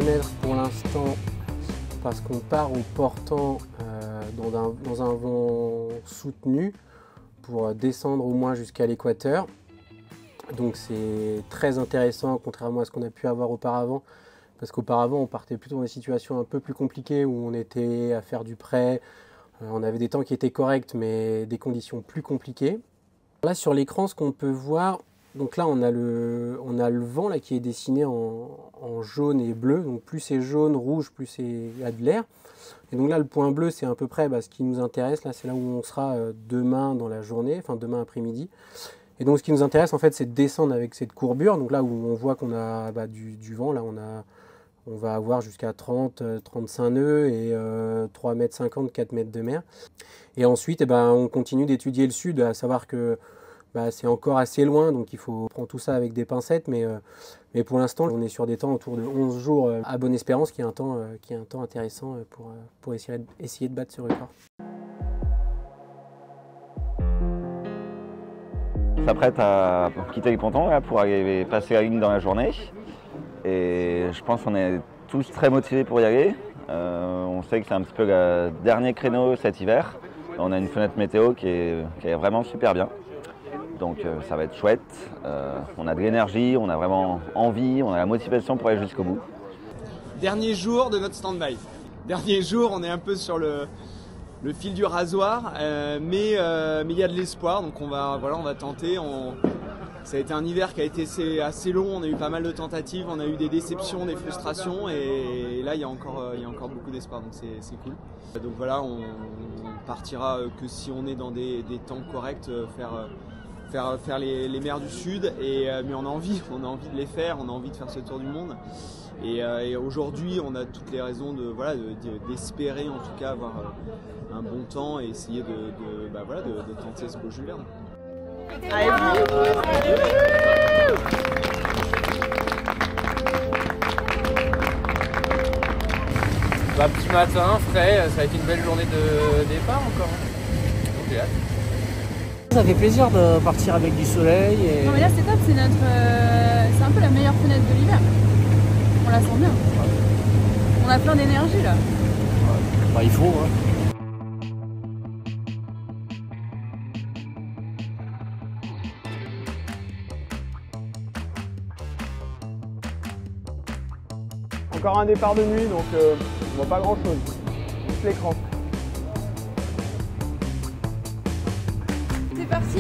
fenêtre pour l'instant parce qu'on part en portant dans un vent soutenu pour descendre au moins jusqu'à l'équateur. Donc c'est très intéressant contrairement à ce qu'on a pu avoir auparavant, parce qu'auparavant on partait plutôt dans des situations un peu plus compliquées où on était à faire du près, on avait des temps qui étaient corrects mais des conditions plus compliquées. Là sur l'écran, ce qu'on peut voir, donc là on a le vent là, qui est dessiné en jaune et bleu, donc plus c'est jaune, rouge, plus il y a de l'air. Et donc là le point bleu c'est à peu près ce qui nous intéresse, là c'est là où on sera demain dans la journée, enfin demain après-midi. Et donc ce qui nous intéresse en fait c'est de descendre avec cette courbure, donc là où on voit qu'on a du vent, là on va avoir jusqu'à 30-35 nœuds et 3,50 m, 4 mètres de mer. Et ensuite on continue d'étudier le sud, à savoir que c'est encore assez loin, donc il faut prendre tout ça avec des pincettes, mais pour l'instant on est sur des temps autour de 11 jours à Bonne-Espérance, qui est un temps intéressant pour essayer de battre ce record. On s'apprête à quitter le ponton là, pour aller passer la ligne dans la journée. Et je pense qu'on est tous très motivés pour y aller. On sait que c'est un petit peu le dernier créneau cet hiver. On a une fenêtre météo qui est vraiment super bien. Donc ça va être chouette. On a de l'énergie, on a vraiment envie, on a la motivation pour aller jusqu'au bout. Dernier jour de notre stand-by. Dernier jour, on est un peu sur le fil du rasoir, mais il y a de l'espoir, donc on va tenter. Ça a été un hiver qui a été assez long, on a eu pas mal de tentatives, on a eu des déceptions, des frustrations, et là il y a encore beaucoup d'espoir, donc c'est cool. Donc voilà, on partira que si on est dans des temps corrects, faire les mers du Sud, mais on a envie de les faire, on a envie de faire ce tour du monde. Et aujourd'hui, on a toutes les raisons d'espérer en tout cas avoir un bon temps et essayer de tenter ce beau Jules Verne. Petit matin, frais, ça a été une belle journée de départ encore. Donc, ça fait plaisir de partir avec du soleil. Non mais là c'est top, c'est un peu la meilleure fenêtre de l'hiver. On la sent bien. On a plein d'énergie là. Il faut. Encore un départ de nuit, donc on voit pas grand chose. Juste l'écran. C'est parti.